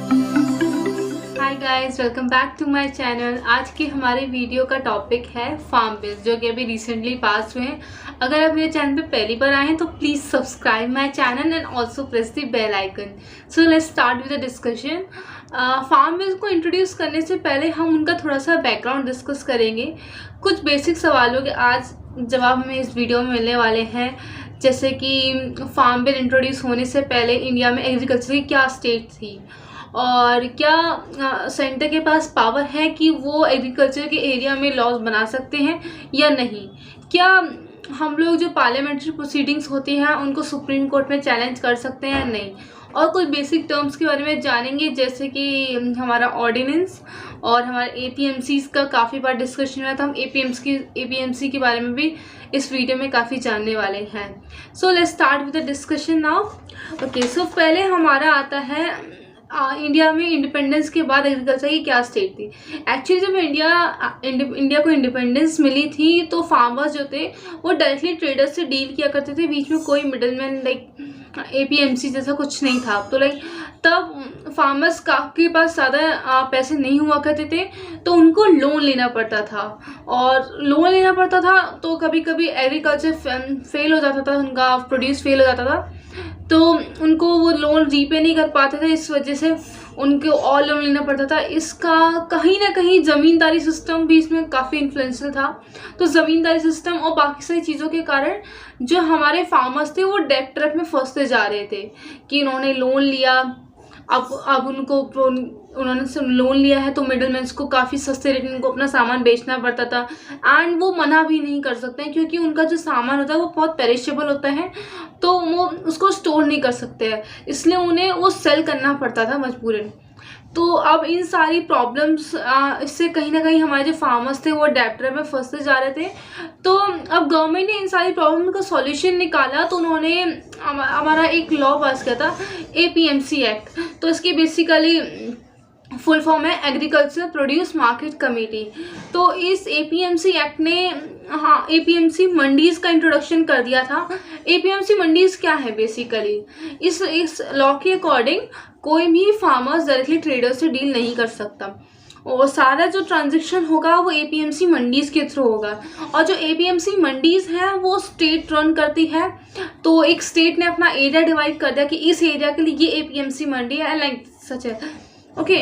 Hi guys, welcome back to my channel. आज की हमारे वीडियो का टॉपिक है फार्म बिल्स, जो कि अभी रिसेंटली पास हुए हैं। अगर आप मेरे चैनल पे पहली बार आए हैं तो please subscribe my channel and also press the bell icon. So let's start with the discussion. Farm bills को इंट्रोड्यूस करने से पहले हम उनका थोड़ा सा बैकग्राउंड डिस्कस करेंगे। कुछ बेसिक सवालों के आज जवाब हमें इस वीडियो में मिलने वाले हैं, जैसे कि फार्म बिल इंट्रोड्यूस होने से पहले इंडिया में एग्रीकल्चर की क्या स्टेट थी, और क्या सेंटर के पास पावर है कि वो एग्रीकल्चर के एरिया में लॉज बना सकते हैं या नहीं। क्या हम लोग जो पार्लियामेंट्री प्रोसीडिंग्स होती हैं उनको सुप्रीम कोर्ट में चैलेंज कर सकते हैं या नहीं। और कुछ बेसिक टर्म्स के बारे में जानेंगे, जैसे कि हमारा ऑर्डिनेंस और हमारे एपीएमसीज का काफ़ी बार डिस्कशन हुआ था। हम एपीएमसी के बारे में भी इस वीडियो में काफ़ी जानने वाले हैं। So let's start with the discussion now. Okay, so पहले हमारा आता है इंडिया में इंडिपेंडेंस के बाद एग्रीकल्चर की क्या स्टेट थी। एक्चुअली जब इंडिया को इंडिपेंडेंस मिली थी तो फार्मर्स जो थे वो डायरेक्टली ट्रेडर्स से डील किया करते थे। बीच में कोई मिडलमैन लाइक एपीएमसी जैसा कुछ नहीं था। तो लाइक तब फार्मर्स के पास ज़्यादा पैसे नहीं हुआ करते थे, तो उनको लोन लेना पड़ता था। और लोन लेना पड़ता था तो कभी कभी एग्रीकल्चर फेल हो जाता था, उनका प्रोड्यूस फेल हो जाता था, तो उनको वो लोन रीपे नहीं कर पाते थे। इस वजह से उनको और लोन लेना पड़ता था। इसका कहीं ना कहीं ज़मींदारी सिस्टम भी इसमें काफ़ी इन्फ्लुएंशियल था। तो ज़मींदारी सिस्टम और बाकी सारी चीज़ों के कारण जो हमारे फार्मर्स थे वो डेट ट्रैप में फंसते जा रहे थे कि उन्होंने लोन लिया। अब उन्होंने लोन लिया है तो मिडलमैन्स को काफ़ी सस्ते रेट में उनको अपना सामान बेचना पड़ता था। एंड वो मना भी नहीं कर सकते हैं क्योंकि उनका जो सामान होता है वो बहुत पेरिशेबल होता है, तो वो उसको स्टोर नहीं कर सकते हैं, इसलिए उन्हें वो सेल करना पड़ता था मजबूरन। तो अब इन सारी प्रॉब्लम्स इससे कहीं ना कहीं हमारे जो फार्मर्स थे वो डेब्ट में फंसते जा रहे थे। तो अब गवर्नमेंट ने इन सारी प्रॉब्लम का सॉल्यूशन निकाला, तो उन्होंने हमारा एक लॉ पास किया था, एपीएमसी एक्ट। तो इसकी बेसिकली फुल फॉर्म है एग्रीकल्चर प्रोड्यूस मार्केट कमेटी। तो इस एपीएमसी एक्ट ने एपीएमसी मंडीज़ का इंट्रोडक्शन कर दिया था। एपीएमसी मंडीज़ क्या है बेसिकली, इस लॉ के अकॉर्डिंग कोई भी फार्मर्स डायरेक्टली ट्रेडर से डील नहीं कर सकता, और सारा जो ट्रांजेक्शन होगा वो एपीएमसी मंडीज़ के थ्रू होगा। और जो एपीएमसी मंडीज़ है वो स्टेट रन करती है। तो एक स्टेट ने अपना एरिया डिवाइड कर दिया कि इस एरिया के लिए ये एपीएमसी मंडी है, लाइक सच है। ओके,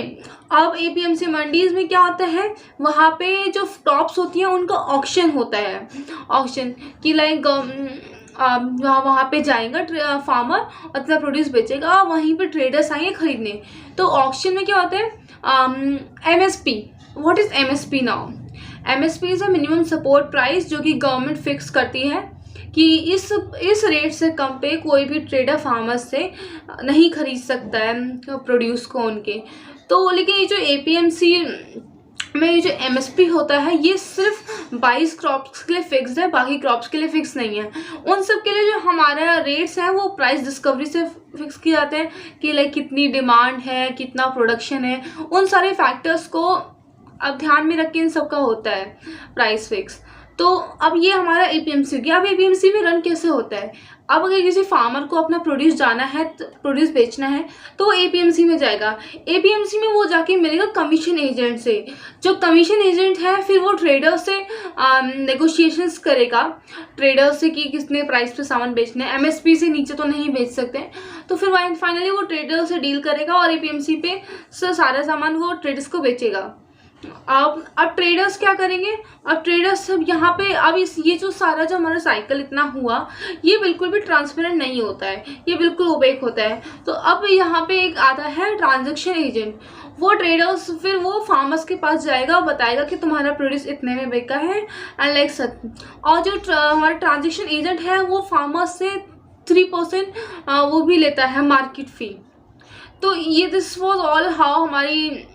अब एपीएमसी मंडीज में क्या होता है, वहाँ पे जो टॉप्स होती हैं उनका ऑक्शन होता है। ऑक्शन की लाइक वहाँ पे जाएगा फार्मर, अपना प्रोड्यूस बेचेगा, वहीं पे ट्रेडर्स आएंगे खरीदने। तो ऑक्शन में क्या होता है, MSP. What is MSP now? MSP is a minimum support price, जो कि गवर्नमेंट फिक्स करती है कि इस रेट से कम पे कोई भी ट्रेडर फार्मर्स से नहीं खरीद सकता है प्रोड्यूस को उनके। तो लेकिन ये जो एपीएमसी में ये जो एमएसपी होता है ये सिर्फ 22 क्रॉप्स के लिए फिक्स है, बाकी क्रॉप्स के लिए फिक्स नहीं है। उन सब के लिए जो हमारा रेट्स हैं वो प्राइस डिस्कवरी से फिक्स किए जाते हैं कि लाइक कितनी डिमांड है, कितना प्रोडक्शन है, उन सारे फैक्टर्स को अब ध्यान में रख के इन सब का होता है प्राइस फिक्स। तो अब ये हमारा एपीएमसी गया। अब एपीएमसी में रन कैसे होता है, अब अगर किसी फार्मर को अपना प्रोड्यूस जाना है, प्रोड्यूस बेचना है, तो वो एपीएमसी में जाएगा। एपीएमसी में वो जाके मिलेगा कमीशन एजेंट से। जो कमीशन एजेंट है फिर वो ट्रेडर से नेगोशिएशंस करेगा, ट्रेडर से कि कितने प्राइस पे सामान बेचना है। एमएसपी से नीचे तो नहीं बेच सकते, तो फिर फाइनली वो ट्रेडर से डील करेगा और एपीएमसी पे सारा सामान वो ट्रेडर्स को बेचेगा। अब ट्रेडर्स क्या करेंगे, अब ट्रेडर्स सब यहाँ पे अब ये जो सारा जो हमारा साइकिल इतना हुआ ये बिल्कुल भी ट्रांसपेरेंट नहीं होता है, ये बिल्कुल ओपेक होता है। तो अब यहाँ पे एक आता है ट्रांजैक्शन एजेंट। वो ट्रेडर्स फिर वो फार्मर्स के पास जाएगा, बताएगा कि तुम्हारा प्रोड्यूस इतने में बिका है एंड लाइक सच। और जो हमारा ट्रांजैक्शन एजेंट है वो फार्मर्स से 3% वो भी लेता है मार्केट फी। तो ये दिस वॉज ऑल हाउ हमारी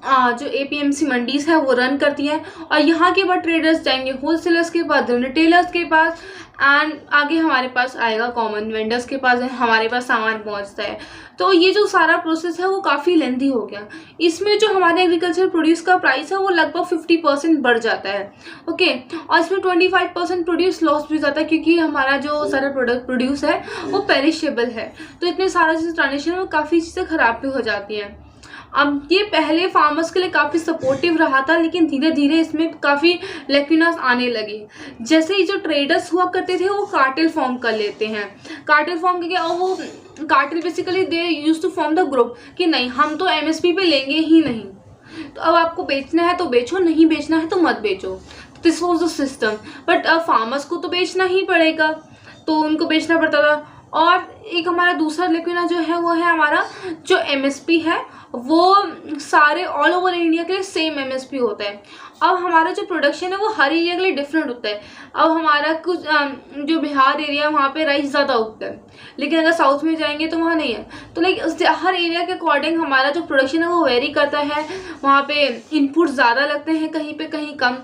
जो एपीएमसी मंडीज़ है वो रन करती हैं। और यहाँ के बाद ट्रेडर्स जाएंगे होलसेलर्स के पास, रिटेलर्स के पास, एंड आगे हमारे पास आएगा कॉमन वेंडर्स के पास, हमारे पास सामान पहुँचता है। तो ये जो सारा प्रोसेस है वो काफ़ी लेंथी हो गया। इसमें जो हमारे एग्रीकल्चर प्रोड्यूस का प्राइस है वो लगभग 50% बढ़ जाता है। ओके, और इसमें 25% प्रोड्यूस लॉस भी जाता है क्योंकि हमारा जो सारा प्रोडक्ट प्रोड्यूस है वो पेरिशेबल है। तो इतने सारा जो ट्रांजेक्शन है वो काफ़ी चीज़ें ख़राब भी हो जाती हैं। अब ये पहले फार्मर्स के लिए काफ़ी सपोर्टिव रहा था, लेकिन धीरे धीरे इसमें काफ़ी लेक्यूनास आने लगे। जैसे ही जो ट्रेडर्स हुआ करते थे वो कार्टेल फॉर्म कर लेते हैं। कार्टेल फॉर्म के क्या, वो cartel basically they use to form the group कि नहीं हम तो एमएसपी पे लेंगे ही नहीं, तो अब आपको बेचना है तो बेचो, नहीं बेचना है तो मत बेचो। This was the system. But अब फार्मर्स को तो बेचना ही पड़ेगा, तो उनको बेचना पड़ता था। और एक हमारा दूसरा लेकिन जो है वो है हमारा जो एमएसपी है वो सारे ऑल ओवर इंडिया के लिए सेम एमएसपी होता है। अब हमारा जो प्रोडक्शन है वो हर एरिया के लिए डिफरेंट होता है। अब हमारा कुछ जो बिहार एरिया वहाँ पे राइस ज़्यादा उगता है, लेकिन अगर साउथ में जाएंगे तो वहाँ नहीं है। तो लाइक हर एरिया के अकॉर्डिंग हमारा जो प्रोडक्शन है वो वेरी करता है। वहाँ पे इनपुट ज़्यादा लगते हैं, कहीं पे कहीं कम।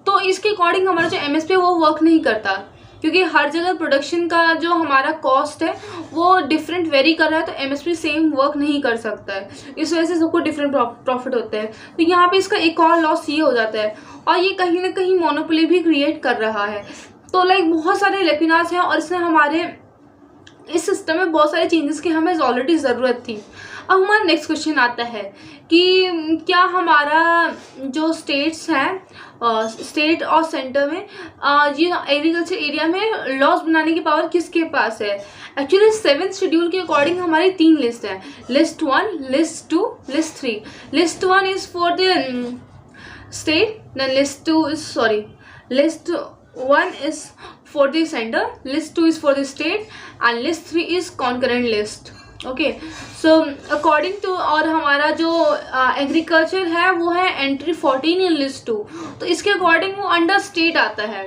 तो इसके अकॉर्डिंग हमारा जो एमएसपी है वो वर्क नहीं करता, क्योंकि हर जगह प्रोडक्शन का जो हमारा कॉस्ट है वो डिफरेंट वेरी कर रहा है, तो एमएसपी सेम वर्क नहीं कर सकता है। इस वजह से सबको डिफरेंट प्रॉफिट होता है। तो यहाँ पे इसका एक और लॉस ये हो जाता है, और ये कहीं ना कहीं मोनोपोली भी क्रिएट कर रहा है। तो लाइक बहुत सारे लेकिनास हैं, और इसमें हमारे इस सिस्टम में बहुत सारे चेंजेस की हमें ऑलरेडी ज़रूरत थी। अब हमारा नेक्स्ट क्वेश्चन आता है कि क्या हमारा जो स्टेट्स हैं, स्टेट और सेंटर में ये एग्रीकल्चर एरिया में लॉज बनाने की पावर किसके पास है? एक्चुअली 7th शेड्यूल के अकॉर्डिंग हमारी 3 लिस्ट है, list 1, list 2, list 3। List 1 is for the state, then list 1 is for the center, list 2 is for the state, and list 3 is concurrent list. Okay, so according to, और हमारा जो agriculture है वो है entry 14 in list 2, तो इसके according वो under state आता है।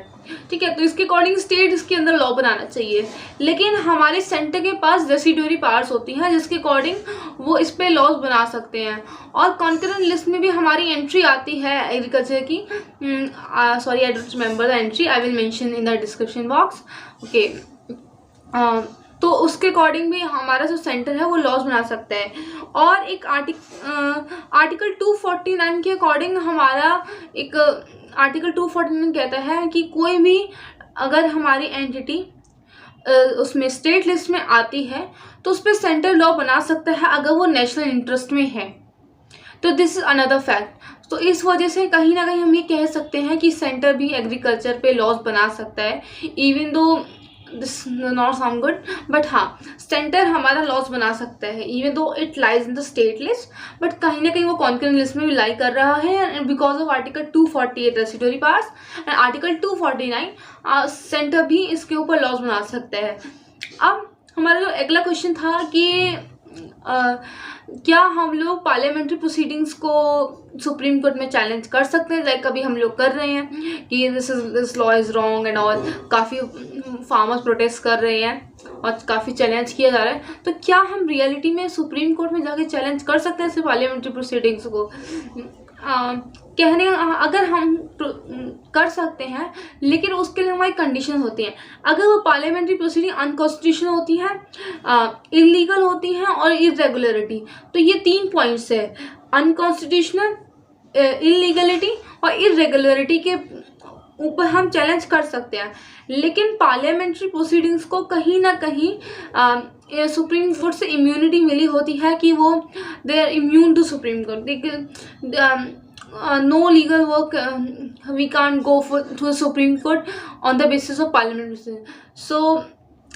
ठीक है, तो इसके अकॉर्डिंग स्टेट इसके अंदर लॉ बनाना चाहिए, लेकिन हमारे सेंटर के पास रेसिड्यूरी पावर्स होती हैं जिसके अकॉर्डिंग वो इस पे लॉज बना सकते हैं। और कॉन्करेंट लिस्ट में भी हमारी एंट्री आती है एग्रीकल्चर की, sorry I don't remember the entry, I will mention in the description box. Okay, तो उसके अकॉर्डिंग भी हमारा जो सेंटर है वो लॉज बना सकता है। और एक आर्टिकल 249 के अकॉर्डिंग हमारा एक आर्टिकल 249 कहता है कि कोई भी अगर हमारी एंटिटी उसमें स्टेट लिस्ट में आती है तो उस पर सेंटर लॉ बना सकता है अगर वो नेशनल इंटरेस्ट में है। तो दिस इज अनदर फैक्ट। तो इस वजह से कहीं ना कहीं हम ये कह सकते हैं कि सेंटर भी एग्रीकल्चर पे लॉज बना सकता है, even though this not sound good, but हाँ सेंटर हमारा लॉस बना सकता है even though it lies in the state list, but कहीं ना कहीं वो कॉन्करेंट लिस्ट में भी लाई कर रहा है because of article 248 residuary powers and article 249 centre भी इसके ऊपर लॉस बना सकता है। अब हमारा जो अगला क्वेश्चन था कि क्या हम लोग पार्लियामेंट्री प्रोसीडिंग्स को सुप्रीम कोर्ट में चैलेंज कर सकते हैं, लाइक अभी हम लोग कर रहे हैं कि this law is wrong and all, काफ़ी फार्मर्स प्रोटेस्ट कर रहे हैं और काफ़ी चैलेंज किया जा रहा है। तो क्या हम रियलिटी में सुप्रीम कोर्ट में जाके चैलेंज कर सकते हैं सिर्फ पार्लियामेंट्री प्रोसीडिंग्स को? कहने अगर हम कर सकते हैं, लेकिन उसके लिए हमारी कंडीशन होती हैं। अगर वो पार्लियामेंट्री प्रोसीडिंग अनकॉन्स्टिट्यूशनल होती हैं, इलीगल होती हैं और इरेगुलरिटी, तो ये 3 पॉइंट्स है, अनकॉन्स्टिट्यूशनल, इलीगलिटी और इरेगुलरिटी के ऊपर हम चैलेंज कर सकते हैं। लेकिन पार्लियामेंट्री प्रोसीडिंग्स को कहीं ना कहीं सुप्रीम कोर्ट से इम्यूनिटी मिली होती है कि वो they are immune to Supreme Court. no legal work we can't go to the Supreme Court on the basis of parliament, so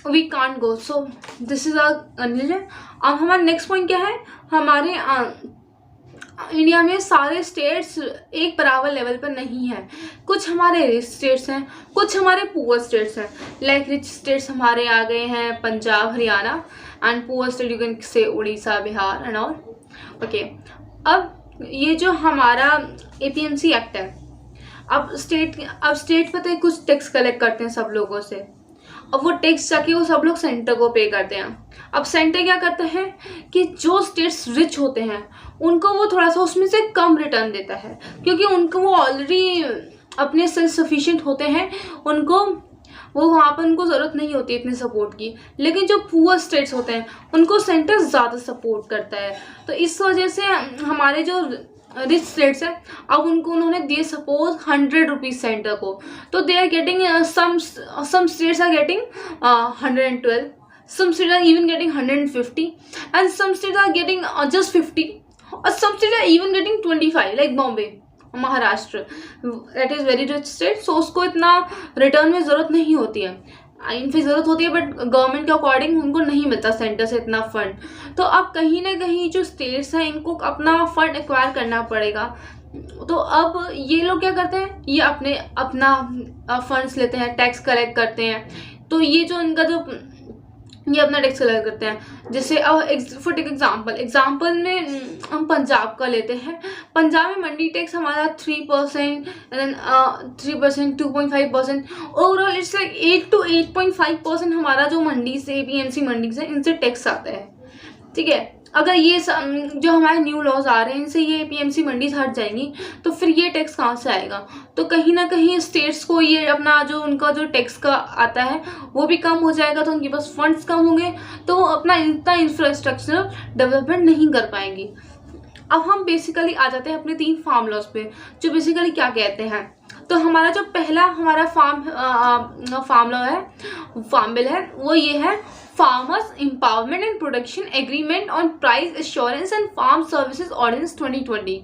we can't go, so this is our condition. अब हमारा next point क्या है? हमारे India में सारे states एक बराबर level पर नहीं है। कुछ हमारे रिच स्टेट्स हैं, कुछ हमारे पुअर स्टेट्स हैं। लाइक रिच स्टेट्स हमारे आ गए हैं Punjab, Haryana, and poor state you can say Orissa, Bihar and all. Okay, अब ये जो हमारा APMC एक्ट है, अब स्टेट पता है कुछ टैक्स कलेक्ट करते हैं सब लोगों से, अब वो टैक्स जाके वो सब लोग सेंटर को पे करते हैं। अब सेंटर क्या करता है कि जो स्टेट्स रिच होते हैं उनको वो थोड़ा सा उसमें से कम रिटर्न देता है, क्योंकि उनको वो ऑलरेडी अपने सेल्फ सफिशिएंट होते हैं, उनको वो वहाँ पर उनको ज़रूरत नहीं होती इतनी सपोर्ट की। लेकिन जो पुअर स्टेट्स होते हैं उनको सेंटर ज़्यादा सपोर्ट करता है। तो इस वजह से हमारे जो रिच स्टेट्स हैं, अब उनको उन्होंने दिए सपोज 100 रुपीज़ सेंटर को, तो they are getting some states are getting 112, some states are even getting 150 and some states are getting just 50 और some states are even getting 25 like Bombay, Maharashtra, that is very rich state, so उसको इतना return में ज़रूरत नहीं होती है, इनकी ज़रूरत होती है बट गवर्नमेंट के अकॉर्डिंग उनको नहीं मिलता सेंटर से इतना फंड। तो अब कहीं ना कहीं जो स्टेट्स हैं इनको अपना फंड एक्वायर करना पड़ेगा। तो अब ये लोग क्या करते हैं, ये अपना फंड्स लेते हैं, टैक्स कलेक्ट करते हैं। तो ये जो इनका जो ये अपना टैक्स कलेक्ट करते हैं। जैसे फॉर टेक एग्जाम्पल में हम पंजाब का लेते हैं। पंजाब में मंडी टैक्स हमारा 3%, 3%, 2.5%, ओवरऑल इट्स लाइक 8 to 8.5% हमारा जो मंडी से APMC मंडी से इनसे टैक्स आता है। ठीक है, अगर ये जो हमारे न्यू लॉज आ रहे हैं इनसे ये APMC मंडी हट जाएंगी तो फिर ये टैक्स कहाँ से आएगा। तो कहीं ना कहीं स्टेट्स को ये अपना जो उनका जो टैक्स का आता है वो भी कम हो जाएगा, तो उनके पास फंड्स कम होंगे, तो वो अपना इतना इंफ्रास्ट्रक्चर डेवलपमेंट नहीं कर पाएंगी। अब हम बेसिकली आ जाते हैं अपने 3 फार्म लॉज पे, जो बेसिकली क्या कहते हैं। तो हमारा जो पहला हमारा फार्म लॉ है, फार्म बिल है, वो ये है farmers empowerment and production agreement on price assurance and farm services ordinance 2020।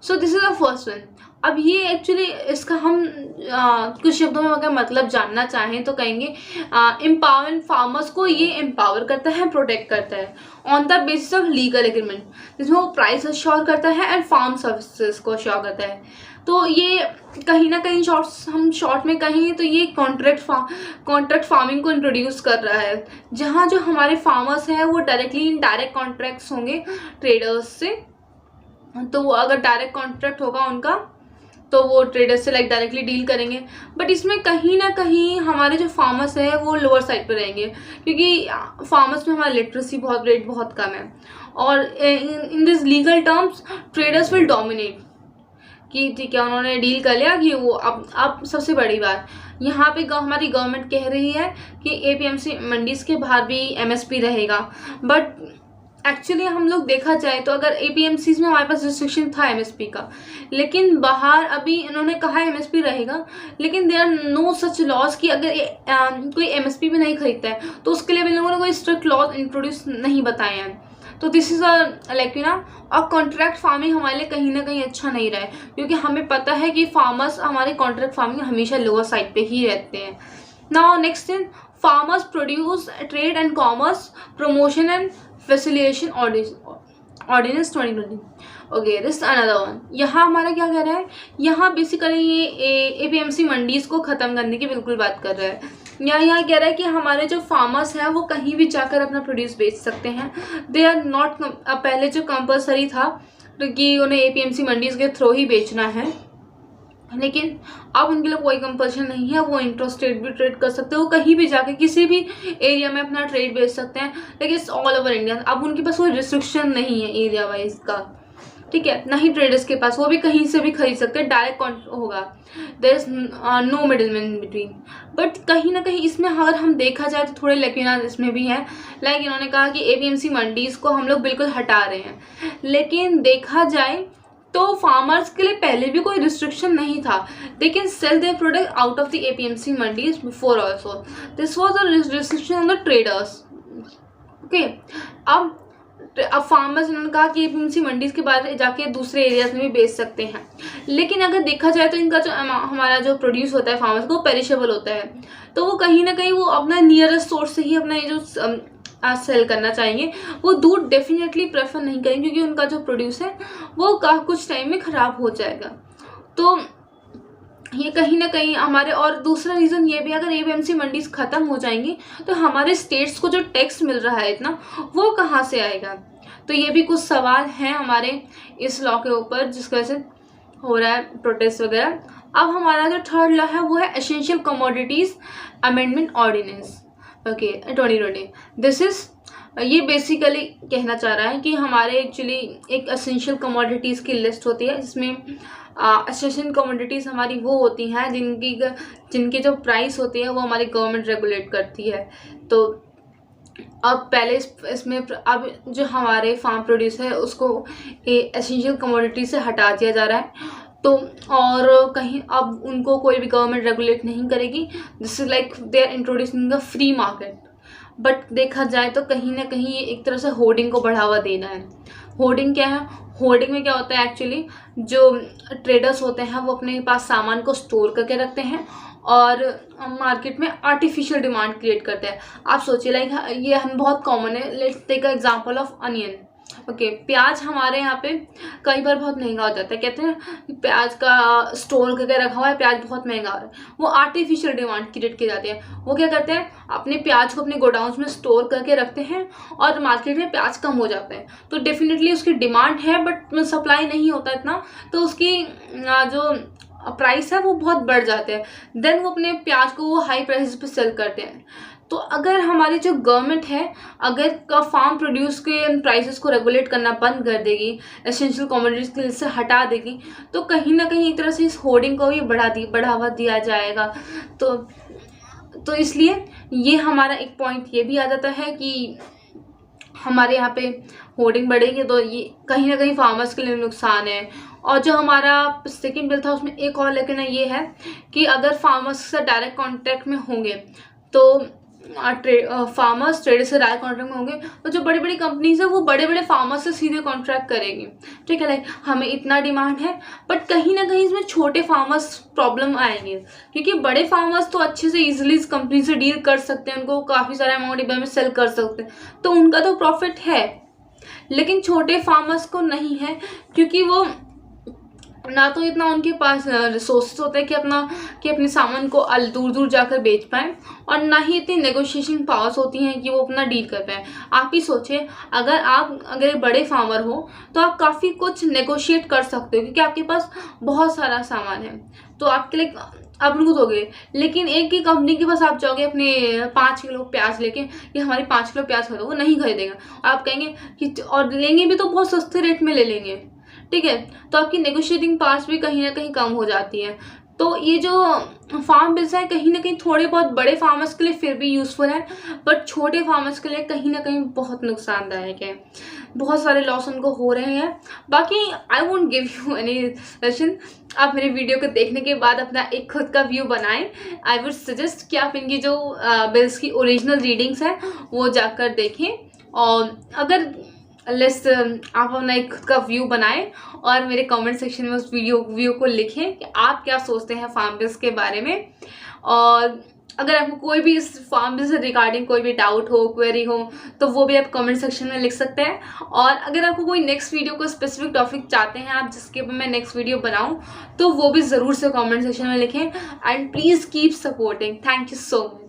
So this is the first one. अब ये एक्चुअली इसका हम कुछ शब्दों में अगर मतलब जानना चाहें तो कहेंगे एम्पावरमेंट, फार्मर्स को ये एम्पावर करता है, प्रोटेक्ट करता है on the basis of legal agreement, जिसमें वो प्राइस अश्योर करता है एंड फार्म सर्विसेज को अश्योर करता है। तो ये कहीं ना कहीं हम शॉर्ट में कहें तो ये कॉन्ट्रैक्ट फार्मिंग को इंट्रोड्यूस कर रहा है, जहाँ जो हमारे फार्मर्स हैं वो डायरेक्टली इनडायरेक्ट कॉन्ट्रैक्ट्स होंगे ट्रेडर्स से। तो वो अगर डायरेक्ट कॉन्ट्रैक्ट होगा उनका तो वो ट्रेडर्स से लाइक डायरेक्टली डील करेंगे। बट इसमें कहीं ना कहीं हमारे जो फार्मर्स हैं वो लोअर साइड पे रहेंगे, क्योंकि फार्मर्स में हमारा लिटरेसी रेट बहुत कम है। और in this legal terms traders will dominate, कि ठीक है उन्होंने डील कर लिया कि वो अब सबसे बड़ी बात यहाँ पे हमारी गवर्नमेंट कह रही है कि APMC मंडीज़ के बाहर भी MSP रहेगा। बट एक्चुअली हम लोग देखा जाए तो अगर APMCs में हमारे पास रिस्ट्रिक्शन था MSP का, लेकिन बाहर अभी इन्होंने कहा MSP रहेगा, लेकिन there are no such laws कि अगर कोई MSP भी नहीं खरीदता है तो उसके लिए इन लोगों ने कोई स्ट्रिक्ट लॉज इंट्रोड्यूस नहीं बताए हैं। तो दिस इज़ लाइक और कॉन्ट्रैक्ट फार्मिंग हमारे लिए कहीं ना कहीं अच्छा नहीं रहा है, क्योंकि हमें पता है कि फार्मर्स हमारे कॉन्ट्रैक्ट फार्मिंग हमेशा लोअर साइड पे ही रहते हैं। Now next in farmers produce trade and commerce promotion and facilitation ordinance 2020। Okay, this another one. यहाँ हमारा क्या कह रहा है, यहाँ बेसिकली ये APMC मंडीज़ को ख़त्म करने की बिल्कुल बात कर रहा है। यहाँ कह रहा है कि हमारे जो फार्मर्स हैं वो कहीं भी जाकर अपना प्रोड्यूस बेच सकते हैं। दे आर नॉट, पहले जो कंपलसरी था कि उन्हें APMC मंडीज़ के थ्रू ही बेचना है, लेकिन अब उनके लिए कोई कंपल्शन नहीं है, वो इंटर स्टेट भी ट्रेड कर सकते हैं, वो कहीं भी जाके किसी भी एरिया में अपना ट्रेड बेच सकते हैं, लेकिन इट्स ऑल ओवर इंडिया। अब उनके पास कोई रिस्ट्रिक्शन नहीं है एरिया वाइज का, ठीक है, ना ही ट्रेडर्स के पास, वो भी कहीं से भी खरीद सकते हैं, डायरेक्ट होगा, there is no middle man between. But कहीं ना कहीं इसमें अगर हम देखा जाए तो थोड़े लेकिन इसमें भी है, लाइक इन्होंने कहा कि APMC मंडीज़ को हम लोग बिल्कुल हटा रहे हैं, लेकिन देखा जाए तो फार्मर्स के लिए पहले भी कोई रिस्ट्रिक्शन नहीं था, they can sell their product out of the APMC mandis before also, this was a restriction on the traders. Okay, अब फार्मर्स इन्होंने कहा कि APMC मंडीज़ के बाद जाके दूसरे एरियाज में भी बेच सकते हैं, लेकिन अगर देखा जाए तो इनका जो हमारा जो प्रोड्यूस होता है फार्मर्स को पेरिशेबल होता है, तो वो कहीं ना कहीं वो अपना नियरेस्ट सोर्स से ही अपना ये जो सेल करना चाहेंगे, वो दूध डेफिनेटली प्रेफर नहीं करेंगे, क्योंकि उनका जो प्रोड्यूस है वो कुछ टाइम में ख़राब हो जाएगा। तो ये कहीं ना कहीं हमारे, और दूसरा रीज़न ये भी, अगर APMC मंडीज़ ख़त्म हो जाएंगी तो हमारे स्टेट्स को जो टैक्स मिल रहा है इतना, वो कहाँ से आएगा। तो ये भी कुछ सवाल हैं हमारे इस लॉ के ऊपर, जिसकी वजह से हो रहा है प्रोटेस्ट वगैरह। अब हमारा जो थर्ड लॉ है वो है essential commodities amendment ordinance, okay 2020। This is, ये बेसिकली कहना चाह रहा है कि हमारे एक्चुअली एक एसेंशियल कमोडिटीज़ की लिस्ट होती है, जिसमें एसेंशियल कमोडिटीज़ हमारी वो होती हैं जिनकी जो प्राइस होती है वो हमारी गवर्नमेंट रेगुलेट करती है। तो अब पहले इसमें अब जो हमारे फार्म प्रोड्यूस है उसको एसेंशियल कमोडिटी से हटा दिया जा रहा है, तो और कहीं अब उनको कोई भी गवर्नमेंट रेगुलेट नहीं करेगी। This is like they are introducing the free market. But देखा जाए तो कहीं ना कहीं ये एक तरह से होर्डिंग को बढ़ावा देना है। होर्डिंग क्या है? होर्डिंग में क्या होता है एक्चुअली, जो ट्रेडर्स होते हैं वो अपने पास सामान को स्टोर करके रखते हैं और मार्केट में आर्टिफिशियल डिमांड क्रिएट करते हैं। आप सोचिए, लाइक ये हम बहुत कॉमन है। Let's take a example of onion. Okay, प्याज हमारे यहाँ पे कई बार बहुत महंगा हो जाता है। कहते हैं कि प्याज का स्टोर करके रखा हुआ है, प्याज बहुत महंगा हो रहा है। वो आर्टिफिशियल डिमांड क्रिएट की जाती है। वो क्या करते हैं, अपने प्याज को अपने गोडाउन्स में स्टोर करके रखते हैं और मार्केट में प्याज कम हो जाता है तो डेफिनेटली उसकी डिमांड है बट सप्लाई नहीं होता इतना, तो उसकी जो प्राइस है वो बहुत बढ़ जाते हैं। देन वो अपने प्याज को वो हाई प्राइस पे सेल करते हैं। तो अगर हमारी जो गवर्नमेंट है, अगर फार्म प्रोड्यूस के प्राइसेस को रेगुलेट करना बंद कर देगी, एसेंशियल कमोडिटीज के लिस्ट से हटा देगी, तो कहीं ना कहीं एक तरह से इस होर्डिंग को भी बढ़ावा दिया जाएगा। तो इसलिए ये हमारा एक पॉइंट ये भी आ जाता है कि हमारे यहाँ पे होर्डिंग बढ़ेगी तो ये कहीं ना कहीं फार्मर्स के लिए नुकसान है। और जो हमारा सेकेंड बिल था उसमें एक और लेकिन ये है कि अगर फार्मर्स से डायरेक्ट कॉन्टैक्ट में होंगे तो फार्मर्स ट्रेडर से डायरेक्ट कॉन्ट्रैक्ट में होंगे तो जो बड़ी बड़ी कंपनीज है वो बड़े बड़े फार्मर्स से सीधे कॉन्ट्रैक्ट करेंगी। ठीक है, लाइक हमें इतना डिमांड है बट कहीं ना कहीं इसमें छोटे फार्मर्स प्रॉब्लम आएंगे, क्योंकि बड़े फार्मर्स तो अच्छे से इजीली इस कंपनी से डील कर सकते हैं, उनको काफ़ी सारा अमाउंट इंडिया में सेल कर सकते हैं, तो उनका तो प्रॉफिट है। लेकिन छोटे फार्मर्स को नहीं है, क्योंकि वो ना तो इतना उनके पास रिसोर्सेज होते हैं कि अपने सामान को दूर दूर जाकर बेच पाएँ, और ना ही इतनी नेगोशिएशन पावर्स होती हैं कि वो अपना डील कर पाएँ। आप ही सोचिए, अगर बड़े फार्मर हो तो आप काफ़ी कुछ नेगोशिएट कर सकते हो, क्योंकि आपके पास बहुत सारा सामान है तो आपके लिए आप लूज हो गए। लेकिन एक ही कंपनी के पास आप जाओगे अपने 5 किलो प्याज लेके कि हमारी 5 किलो प्याज खरीदो, वो नहीं खरीदेगा। आप कहेंगे कि और लेंगे भी तो बहुत सस्ते रेट में ले लेंगे। ठीक है, तो आपकी नेगोशिएटिंग पावर्स भी कहीं ना कहीं कम हो जाती है। तो ये जो फार्म बिल्स है कहीं ना कहीं थोड़े बहुत बड़े फार्मर्स के लिए फिर भी यूज़फुल है, बट छोटे फार्मर्स के लिए कहीं ना कहीं बहुत नुकसानदायक है। बहुत सारे लॉस उनको हो रहे हैं। बाकी I won't give you any suggestion. आप मेरे वीडियो को देखने के बाद अपना एक खुद का व्यू बनाएं। आई वुड सजेस्ट कि आप इनकी जो बिल्स की ओरिजिनल रीडिंग्स हैं वो जाकर देखें, और अगर आप अपना एक खुद का व्यू बनाएं और मेरे कमेंट सेक्शन में उस व्यू को लिखें कि आप क्या सोचते हैं फार्म बिल्स के बारे में। और अगर आपको कोई भी इस फार्म बिल से रिगार्डिंग कोई भी डाउट हो, क्वेरी हो, तो वो भी आप कमेंट सेक्शन में लिख सकते हैं। और अगर आपको कोई नेक्स्ट वीडियो को स्पेसिफिक टॉपिक चाहते हैं आप जिसके ऊपर मैं नेक्स्ट वीडियो बनाऊं, तो वो भी ज़रूर से कमेंट सेक्शन में लिखें। And please keep supporting. Thank you so much.